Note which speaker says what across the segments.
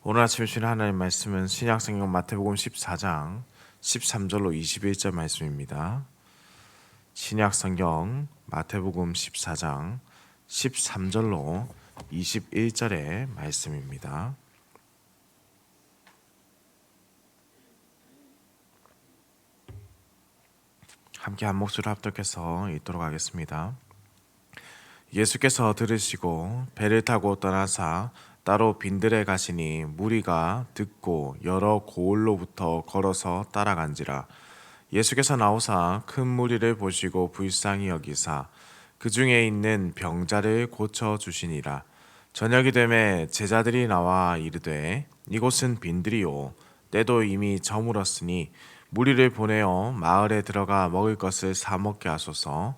Speaker 1: 오늘 아침 주신 하나님 말씀은 신약성경 마태복음 14장 13절로 21절 말씀입니다. 신약성경 마태복음 14장 13절로 21절의 말씀입니다. 함께 한 목소리로 합독해서 읽도록 하겠습니다. 예수께서 들으시고 배를 타고 떠나사 따로 빈들에 가시니 무리가 듣고 여러 고을로부터 걸어서 따라간지라. 예수께서 나오사 큰 무리를 보시고 불쌍히 여기사 그 중에 있는 병자를 고쳐 주시니라. 저녁이 되매 제자들이 나와 이르되 이곳은 빈들이요 때도 이미 저물었으니 무리를 보내어 마을에 들어가 먹을 것을 사 먹게 하소서.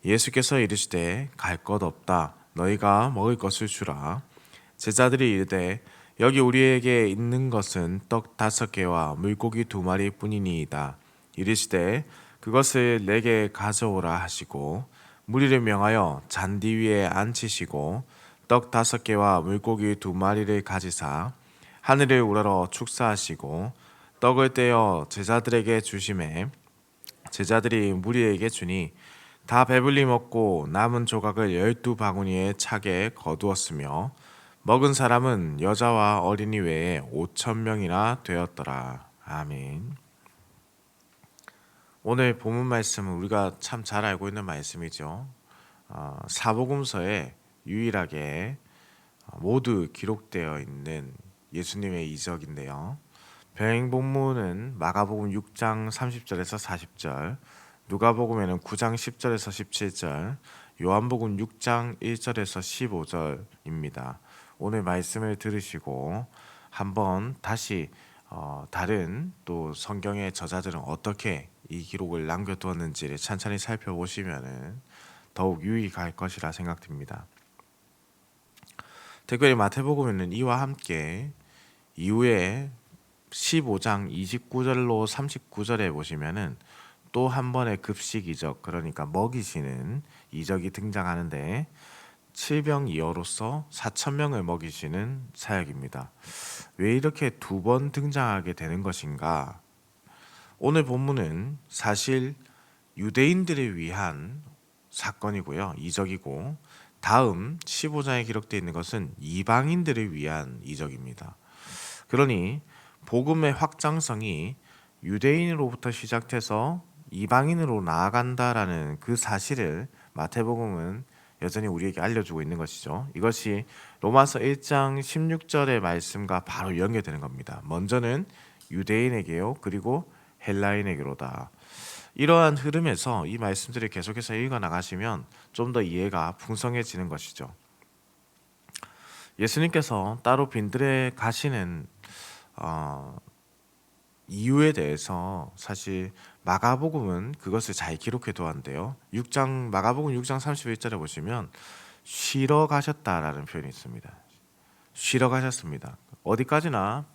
Speaker 1: 예수께서 이르시되 갈 것 없다 너희가 먹을 것을 주라. 제자들이 이르되 여기 우리에게 있는 것은 떡 5개와 물고기 2마리 뿐이니이다. 이르시되 그것을 내게 가져오라 하시고 무리를 명하여 잔디 위에 앉히시고 떡 5개와 물고기 2마리를 가지사 하늘을 우러러 축사하시고 떡을 떼어 제자들에게 주시매 제자들이 무리에게 주니 다 배불리 먹고 남은 조각을 12바구니에 차게 거두었으며 먹은 사람은 여자와 어린이 외에 5,000명이나 되었더라. 아멘. 오늘 본문 말씀은 우리가 참 잘 알고 있는 말씀이죠. 사복음서에 유일하게 모두 기록되어 있는 예수님의 이적인데요. 병행 본문은 마가복음 6장 30절에서 40절, 누가복음에는 9장 10절에서 17절, 요한복음 6장 1절에서 15절입니다. 오늘 말씀을 들으시고 한번 다시 다른 또 성경의 저자들은 어떻게 이 기록을 남겨두었는지를 찬찬히 살펴보시면 더욱 유익할 것이라 생각됩니다. 특별히 마태복음에는 이와 함께 이후에 15장 29절로 39절에 보시면은 또 한 번의 급식 이적, 그러니까 먹이시는 이적이 등장하는데 칠병이어로서 4,000명을 먹이시는 사역입니다. 왜 이렇게 2번 등장하게 되는 것인가? 오늘 본문은 사실 유대인들을 위한 사건이고요. 이적이고 다음 15장에 기록되어 있는 것은 이방인들을 위한 이적입니다. 그러니 복음의 확장성이 유대인으로부터 시작해서 이방인으로 나아간다라는 그 사실을 마태복음은 여전히 우리에게 알려주고 있는 것이죠. 이것이 로마서 1장 16절의 말씀과 바로 연결되는 겁니다. 먼저는 유대인에게요, 그리고 헬라인에게로다. 이러한 흐름에서 이 말씀들을 계속해서 읽어 나가시면 좀 더 이해가 풍성해지는 것이죠. 예수님께서 따로 빈들에 가시는 이유에 대해서 사실 마가복음은 그것을 잘 기록해 두었는데요. 마가복음 6장 31절에 보시면 쉬러 가셨다라는 표현이 있습니다. 쉬러 가셨습니다. 어디까지나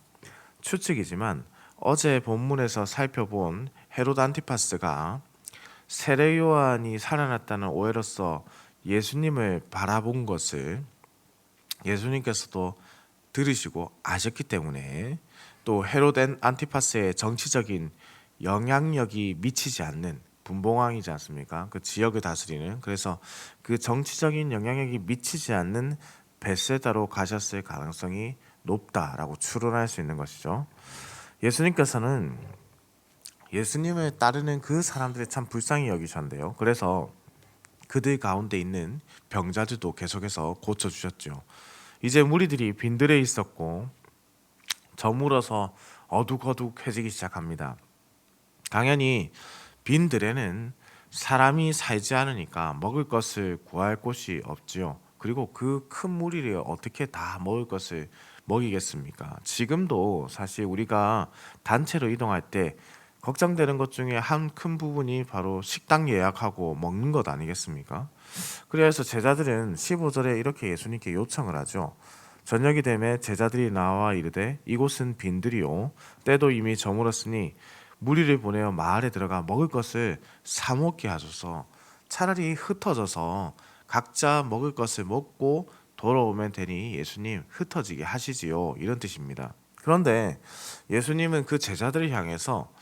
Speaker 1: 추측이지만 어제 본문에서 살펴본 헤롯 안티파스가 세례 요한이 살아났다는 오해로서 예수님을 바라본 것을 예수님께서도 들으시고 아셨기 때문에 또 헤롯 안티파스의 정치적인 영향력이 미치지 않는 분봉왕이지 않습니까? 그 지역을 다스리는, 그래서 그 정치적인 영향력이 미치지 않는 벳세다로 가셨을 가능성이 높다라고 추론할 수 있는 것이죠. 예수님께서는 예수님을 따르는 그 사람들이 참 불쌍히 여기셨는데요. 그래서 그들 가운데 있는 병자들도 계속해서 고쳐주셨죠. 이제 무리들이 빈들에 있었고 저물어서 어둑어둑해지기 시작합니다. 당연히 빈들에는 사람이 살지 않으니까 먹을 것을 구할 곳이 없지요. 그리고 그 큰 무리를 어떻게 다 먹을 것을 먹이겠습니까? 지금도 사실 우리가 단체로 이동할 때 걱정되는 것 중에 한 큰 부분이 바로 식당 예약하고 먹는 것 아니겠습니까? 그래서 제자들은 15절에 이렇게 예수님께 요청을 하죠. 저녁이 되매 제자들이 나와 이르되 이곳은 빈들이요 때도 이미 저물었으니 무리를 보내어 마을에 들어가 먹을 것을 사 먹게 하소서. 차라리 흩어져서 각자 먹을 것을 먹고 돌아오면 되니 예수님 흩어지게 하시지요. 이런 뜻입니다. 그런데 예수님은 그 제자들을 향해서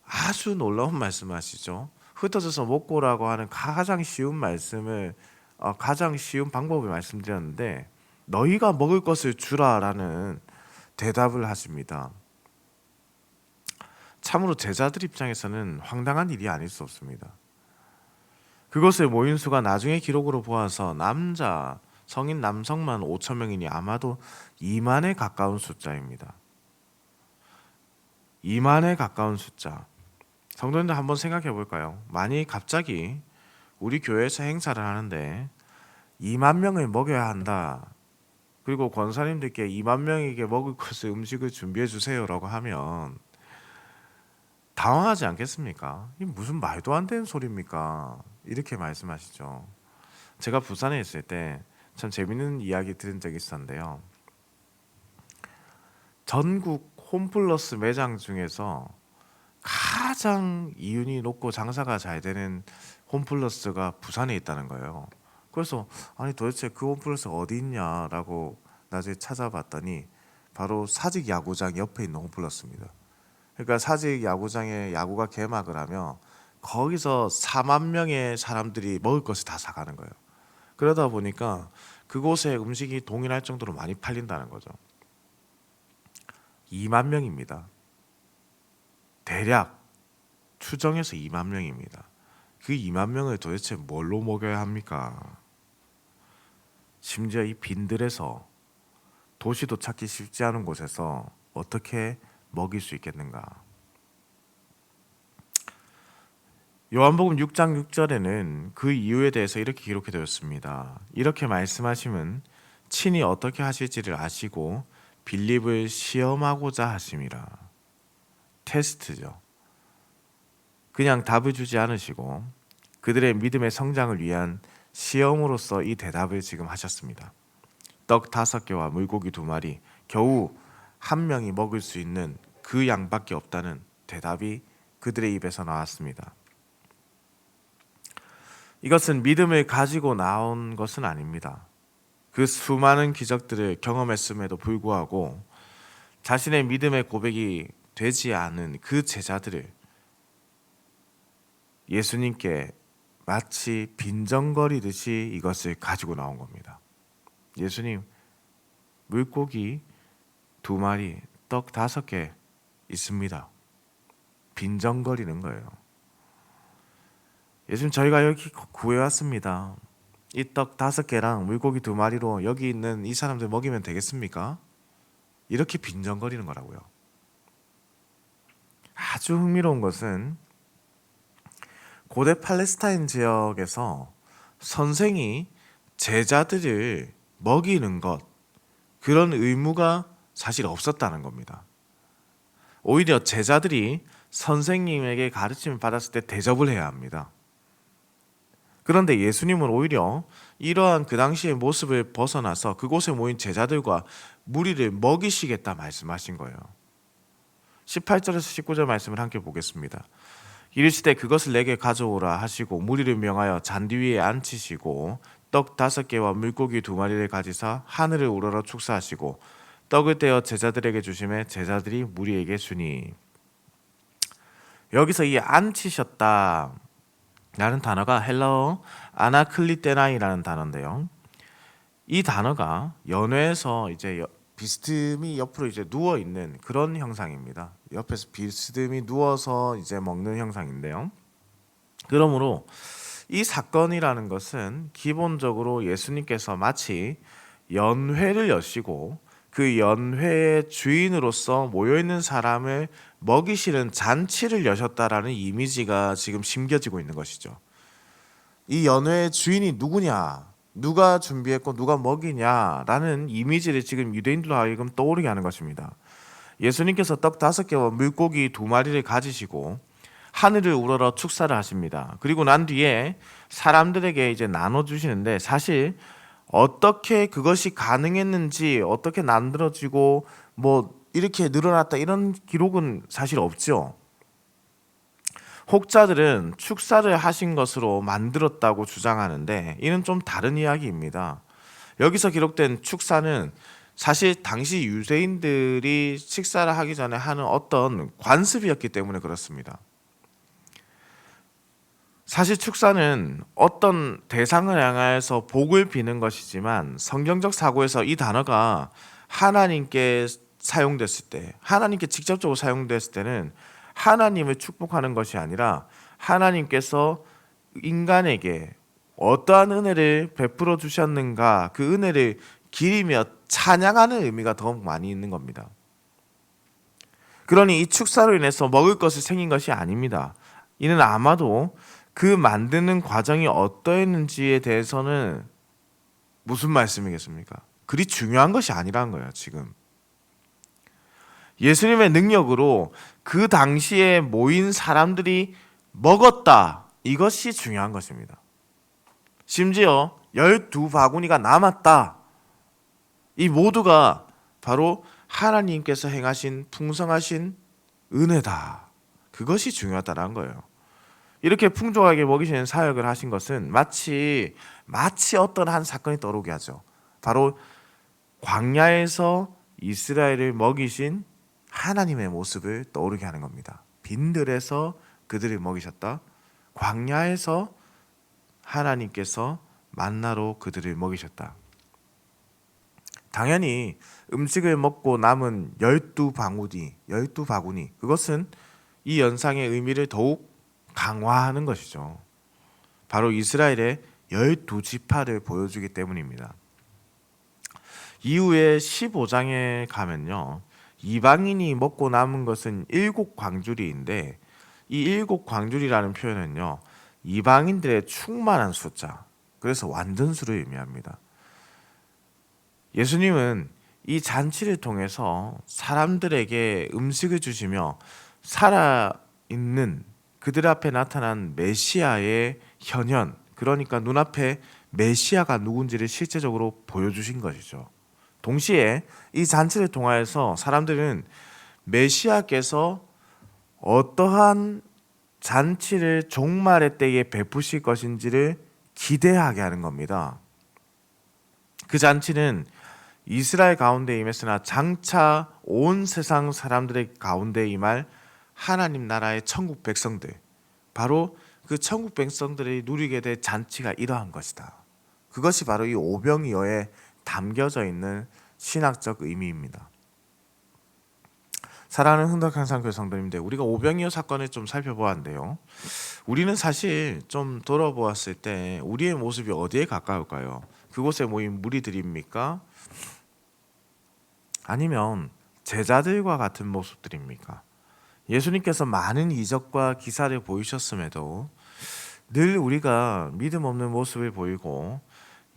Speaker 1: 아주 놀라운 말씀하시죠. 흩어져서 먹고라고 하는 가장 쉬운 말씀을 가장 쉬운 방법을 말씀드렸는데 너희가 먹을 것을 주라라는 대답을 하십니다. 참으로 제자들 입장에서는 황당한 일이 아닐 수 없습니다. 그것의 모인 수가 나중에 기록으로 보아서 성인 남성만 5천 명이니 아마도 2만에 가까운 숫자입니다. 2만에 가까운 숫자. 성도님들 한번 생각해 볼까요? 만약 갑자기 우리 교회에서 행사를 하는데 2만 명을 먹여야 한다. 그리고 권사님들께 2만 명에게 먹을 것을 음식을 준비해 주세요라고 하면 당황하지 않겠습니까? 이 무슨 말도 안 되는 소리입니까? 이렇게 말씀하시죠. 제가 부산에 있을 때 참 재밌는 이야기 들은 적이 있었는데요. 전국 홈플러스 매장 중에서 가장 이윤이 높고 장사가 잘 되는 홈플러스가 부산에 있다는 거예요. 그래서 아니 도대체 그 홈플러스가 어디 있냐라고 나중에 찾아봤더니 바로 사직 야구장 옆에 있는 홈플러스입니다. 그러니까 사직 야구장에 야구가 개막을 하면 거기서 4만 명의 사람들이 먹을 것을 다 사가는 거예요. 그러다 보니까 그곳에 음식이 동일할 정도로 많이 팔린다는 거죠. 2만 명입니다. 대략 추정해서 2만 명입니다. 그 2만 명을 도대체 뭘로 먹여야 합니까? 심지어 이 빈들에서 도시도 찾기 쉽지 않은 곳에서 어떻게 먹일 수 있겠는가? 요한복음 6장 6절에는 그 이유에 대해서 이렇게 기록해 되었습니다. 이렇게 말씀하심은 친히 어떻게 하실지를 아시고 빌립을 시험하고자 하심이라. 테스트죠. 그냥 답을 주지 않으시고 그들의 믿음의 성장을 위한 시험으로서 이 대답을 지금 하셨습니다. 떡 5개와 물고기 2마리, 겨우 한 명이 먹을 수 있는 그 양밖에 없다는 대답이 그들의 입에서 나왔습니다. 이것은 믿음을 가지고 나온 것은 아닙니다. 그 수많은 기적들을 경험했음에도 불구하고 자신의 믿음의 고백이 되지 않은 그 제자들을 예수님께 마치 빈정거리듯이 이것을 가지고 나온 겁니다. 예수님, 물고기 2마리, 떡 5개 있습니다. 빈정거리는 거예요. 예수님, 저희가 여기 구해왔습니다. 이 떡 5개랑 물고기 2마리로 여기 있는 이 사람들 먹이면 되겠습니까? 이렇게 빈정거리는 거라고요. 아주 흥미로운 것은 고대 팔레스타인 지역에서 선생이 제자들을 먹이는 것, 그런 의무가 사실 없었다는 겁니다. 오히려 제자들이 선생님에게 가르침을 받았을 때 대접을 해야 합니다. 그런데 예수님은 오히려 이러한 그 당시의 모습을 벗어나서 그곳에 모인 제자들과 무리를 먹이시겠다 말씀하신 거예요. 18절에서 19절 말씀을 함께 보겠습니다. 이르시되 그것을 내게 가져오라 하시고 무리를 명하여 잔디 위에 앉히시고 떡 5개와 물고기 2마리를 가지사 하늘을 우러러 축사하시고 떡을 떼어 제자들에게 주시매 제자들이 무리에게 주니. 여기서 이 앉히셨다 라는 단어가 헬라어 아나클리테나이라는 단어인데요. 이 단어가 연회에서 이제 비스듬히 옆으로 이제 누워 있는 그런 형상입니다. 옆에서 비스듬히 누워서 이제 먹는 형상인데요. 그러므로 이 사건이라는 것은 기본적으로 예수님께서 마치 연회를 여시고 그 연회의 주인으로서 모여있는 사람을 먹이시는 잔치를 여셨다라는 이미지가 지금 심겨지고 있는 것이죠. 이 연회의 주인이 누구냐, 누가 준비했고 누가 먹이냐라는 이미지를 지금 유대인들로 하여금 떠오르게 하는 것입니다. 예수님께서 떡 5개와 물고기 2마리를 가지시고 하늘을 우러러 축사를 하십니다. 그리고 난 뒤에 사람들에게 이제 나눠주시는데 사실 어떻게 그것이 가능했는지, 어떻게 만들어지고 뭐 이렇게 늘어났다 이런 기록은 사실 없죠. 혹자들은 축사를 하신 것으로 만들었다고 주장하는데 이는 좀 다른 이야기입니다. 여기서 기록된 축사는 사실 당시 유대인들이 식사를 하기 전에 하는 어떤 관습이었기 때문에 그렇습니다. 사실 축사는 어떤 대상을 향해서 복을 비는 것이지만 성경적 사고에서 이 단어가 하나님께 사용됐을 때, 하나님께 직접적으로 사용됐을 때는 하나님을 축복하는 것이 아니라 하나님께서 인간에게 어떠한 은혜를 베풀어 주셨는가, 그 은혜를 기리며 찬양하는 의미가 더 많이 있는 겁니다. 그러니 이 축사로 인해서 먹을 것이 생긴 것이 아닙니다. 이는 아마도 그 만드는 과정이 어떠했는지에 대해서는 무슨 말씀이겠습니까? 그리 중요한 것이 아니라는 거예요, 지금. 예수님의 능력으로 그 당시에 모인 사람들이 먹었다. 이것이 중요한 것입니다. 심지어 12바구니가 남았다. 이 모두가 바로 하나님께서 행하신 풍성하신 은혜다. 그것이 중요하다는 거예요. 이렇게 풍족하게 먹이시는 사역을 하신 것은 마치 어떤 한 사건이 떠오르게 하죠. 바로 광야에서 이스라엘을 먹이신 하나님의 모습을 떠오르게 하는 겁니다. 빈들에서 그들을 먹이셨다. 광야에서 하나님께서 만나로 그들을 먹이셨다. 당연히 음식을 먹고 남은 12바구니, 그것은 이 연상의 의미를 더욱 강화하는 것이죠. 바로 이스라엘의 12지파를 보여주기 때문입니다. 이후에 15장에 가면요, 이방인이 먹고 남은 것은 7광주리인데 이 7광주리라는 표현은요, 이방인들의 충만한 숫자, 그래서 완전수를 의미합니다. 예수님은 이 잔치를 통해서 사람들에게 음식을 주시며 살아있는 그들 앞에 나타난 메시아의 현현, 그러니까 눈앞에 메시아가 누군지를 실제적으로 보여주신 것이죠. 동시에 이 잔치를 통하여서 사람들은 메시아께서 어떠한 잔치를 종말의 때에 베푸실 것인지를 기대하게 하는 겁니다. 그 잔치는 이스라엘 가운데 임했으나 장차 온 세상 사람들의 가운데 임할 하나님 나라의 천국 백성들, 바로 그 천국 백성들이 누리게 될 잔치가 이러한 것이다. 그것이 바로 이 오병이어에 담겨져 있는 신학적 의미입니다. 사랑하는 흥덕향상교회 성도님들, 우리가 오병이어 사건을 좀 살펴보았는데요, 우리는 사실 좀 돌아보았을 때 우리의 모습이 어디에 가까울까요? 그곳에 모인 무리들입니까? 아니면 제자들과 같은 모습들입니까? 예수님께서 많은 이적과 기사를 보이셨음에도 늘 우리가 믿음 없는 모습을 보이고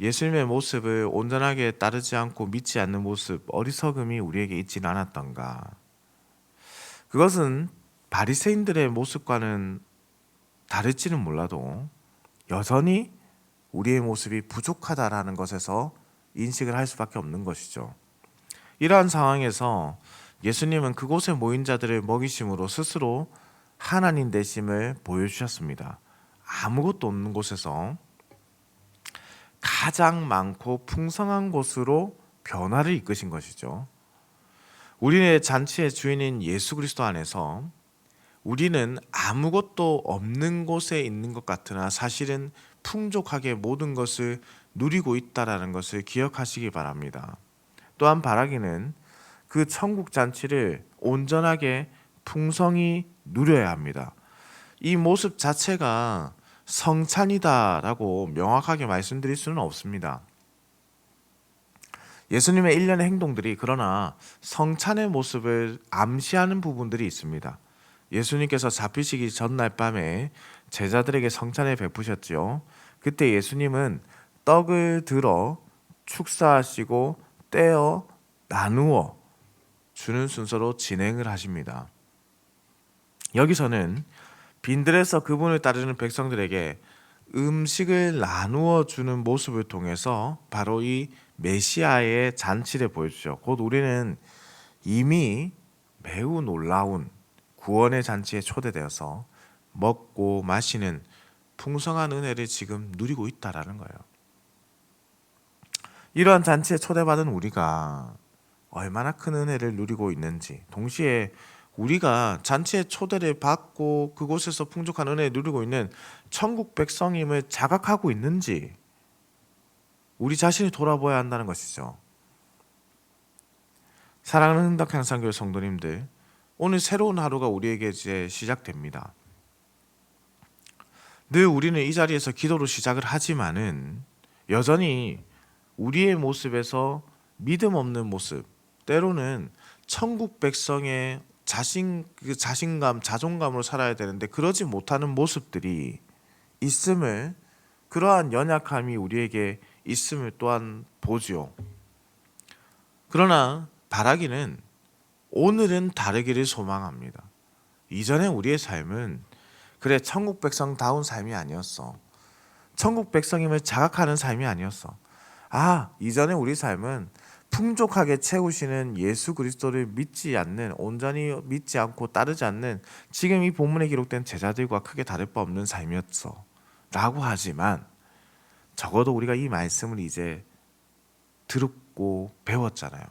Speaker 1: 예수님의 모습을 온전하게 따르지 않고 믿지 않는 모습, 어리석음이 우리에게 있지는 않았던가? 그것은 바리새인들의 모습과는 다를지는 몰라도 여전히 우리의 모습이 부족하다라는 것에서 인식을 할 수밖에 없는 것이죠. 이러한 상황에서 예수님은 그곳에 모인 자들을 먹이심으로 스스로 하나님 되심을 보여주셨습니다. 아무것도 없는 곳에서 가장 많고 풍성한 곳으로 변화를 이끄신 것이죠. 우리의 잔치의 주인인 예수 그리스도 안에서 우리는 아무것도 없는 곳에 있는 것 같으나 사실은 풍족하게 모든 것을 누리고 있다는 것을 기억하시기 바랍니다. 또한 바라기는 그 천국 잔치를 온전하게 풍성히 누려야 합니다. 이 모습 자체가 성찬이다라고 명확하게 말씀드릴 수는 없습니다. 예수님의 일련의 행동들이 그러나 성찬의 모습을 암시하는 부분들이 있습니다. 예수님께서 잡히시기 전날 밤에 제자들에게 성찬을 베푸셨지요. 그때 예수님은 떡을 들어 축사하시고 떼어 나누어 주는 순서로 진행을 하십니다. 여기서는 빈들에서 그분을 따르는 백성들에게 음식을 나누어 주는 모습을 통해서 바로 이 메시아의 잔치를 보여주죠. 곧 우리는 이미 매우 놀라운 구원의 잔치에 초대되어서 먹고 마시는 풍성한 은혜를 지금 누리고 있다라는 거예요. 이러한 잔치에 초대받은 우리가 얼마나 큰 은혜를 누리고 있는지, 동시에 우리가 잔치에 초대를 받고 그곳에서 풍족한 은혜를 누리고 있는 천국 백성임을 자각하고 있는지 우리 자신이 돌아보아야 한다는 것이죠. 사랑하는 흥덕향상교회 성도님들, 오늘 새로운 하루가 우리에게 이제 시작됩니다. 늘 우리는 이 자리에서 기도로 시작을 하지만은 여전히 우리의 모습에서 믿음 없는 모습, 때로는 천국 백성의 자신감, 자존감으로 살아야 되는데 그러지 못하는 모습들이 있음을, 그러한 연약함이 우리에게 있음을 또한 보지요. 그러나 바라기는 오늘은 다르기를 소망합니다. 이전에 우리의 삶은 그래 천국 백성다운 삶이 아니었어. 천국 백성임을 자각하는 삶이 아니었어. 이전에 우리 삶은 풍족하게 채우시는 예수 그리스도를 믿지 않는, 온전히 믿지 않고 따르지 않는 지금 이 본문에 기록된 제자들과 크게 다를 바 없는 삶이었어 라고 하지만, 적어도 우리가 이 말씀을 이제 들었고 배웠잖아요.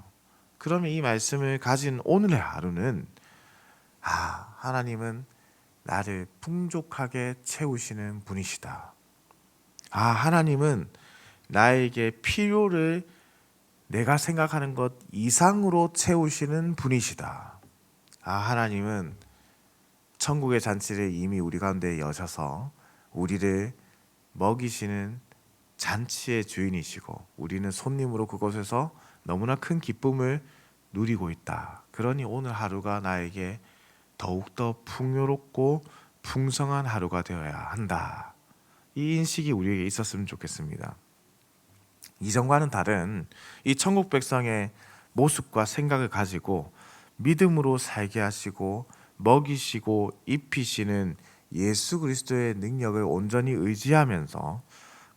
Speaker 1: 그러면 이 말씀을 가진 오늘의 하루는 하나님은 나를 풍족하게 채우시는 분이시다. 하나님은 나에게 필요를 내가 생각하는 것 이상으로 채우시는 분이시다. 하나님은 천국의 잔치를 이미 우리 가운데 여셔서 우리를 먹이시는 잔치의 주인이시고 우리는 손님으로 그곳에서 너무나 큰 기쁨을 누리고 있다. 그러니 오늘 하루가 나에게 더욱더 풍요롭고 풍성한 하루가 되어야 한다. 이 인식이 우리에게 있었으면 좋겠습니다. 이전과는 다른 이 천국 백성의 모습과 생각을 가지고 믿음으로 살게 하시고 먹이시고 입히시는 예수 그리스도의 능력을 온전히 의지하면서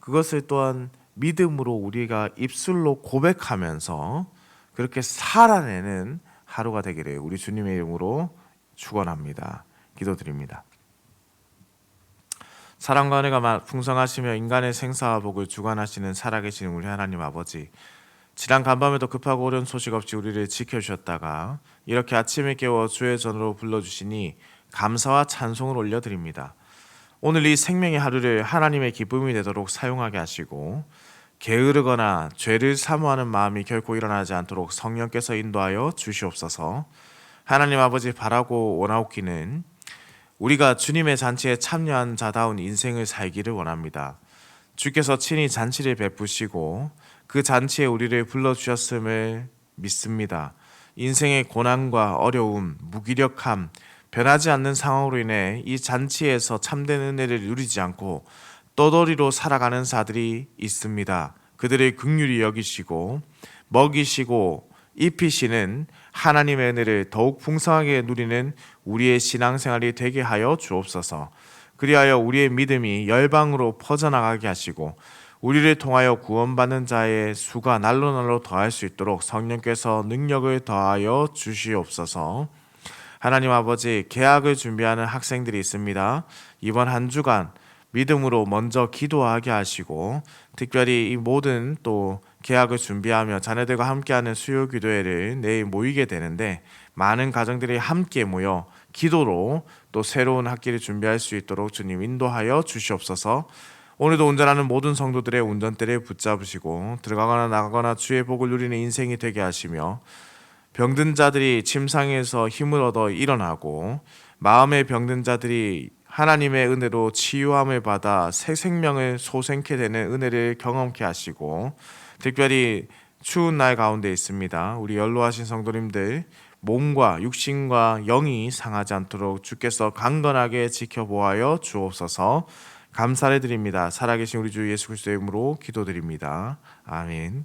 Speaker 1: 그것을 또한 믿음으로 우리가 입술로 고백하면서 그렇게 살아내는 하루가 되기를 우리 주님의 이름으로 축원합니다. 기도드립니다. 사랑과 은혜가 풍성하시며 인간의 생사와 복을 주관하시는 살아계신 우리 하나님 아버지, 지난 간밤에도 급하고 어려운 소식 없이 우리를 지켜주셨다가 이렇게 아침에 깨워 주의 전으로 불러주시니 감사와 찬송을 올려드립니다. 오늘 이 생명의 하루를 하나님의 기쁨이 되도록 사용하게 하시고 게으르거나 죄를 사모하는 마음이 결코 일어나지 않도록 성령께서 인도하여 주시옵소서. 하나님 아버지, 바라고 원하옵기는 우리가 주님의 잔치에 참여한 자다운 인생을 살기를 원합니다. 주께서 친히 잔치를 베푸시고 그 잔치에 우리를 불러주셨음을 믿습니다. 인생의 고난과 어려움, 무기력함, 변하지 않는 상황으로 인해 이 잔치에서 참된 은혜를 누리지 않고 떠돌이로 살아가는 자들이 있습니다. 그들을 긍휼히 여기시고 먹이시고 입히시는 하나님의 은혜를 더욱 풍성하게 누리는 우리의 신앙생활이 되게 하여 주옵소서. 그리하여 우리의 믿음이 열방으로 퍼져나가게 하시고 우리를 통하여 구원받는 자의 수가 날로 더할 수 있도록 성령께서 능력을 더하여 주시옵소서. 하나님 아버지, 개학을 준비하는 학생들이 있습니다. 이번 한 주간 믿음으로 먼저 기도하게 하시고 특별히 이 모든 또 개학을 준비하며 자녀들과 함께하는 수요 기도회를 내일 모이게 되는데 많은 가정들이 함께 모여 기도로 또 새로운 학기를 준비할 수 있도록 주님 인도하여 주시옵소서. 오늘도 운전하는 모든 성도들의 운전대를 붙잡으시고 들어가거나 나가거나 주의 복을 누리는 인생이 되게 하시며 병든 자들이 침상에서 힘을 얻어 일어나고 마음의 병든 자들이 하나님의 은혜로 치유함을 받아 새 생명을 소생케 되는 은혜를 경험케 하시고 특별히 추운 날 가운데 있습니다. 우리 연로하신 성도님들 몸과 육신과 영이 상하지 않도록 주께서 강건하게 지켜보아여 주옵소서. 감사를 드립니다. 살아계신 우리 주 예수 그리스도의 이름으로 기도드립니다. 아멘.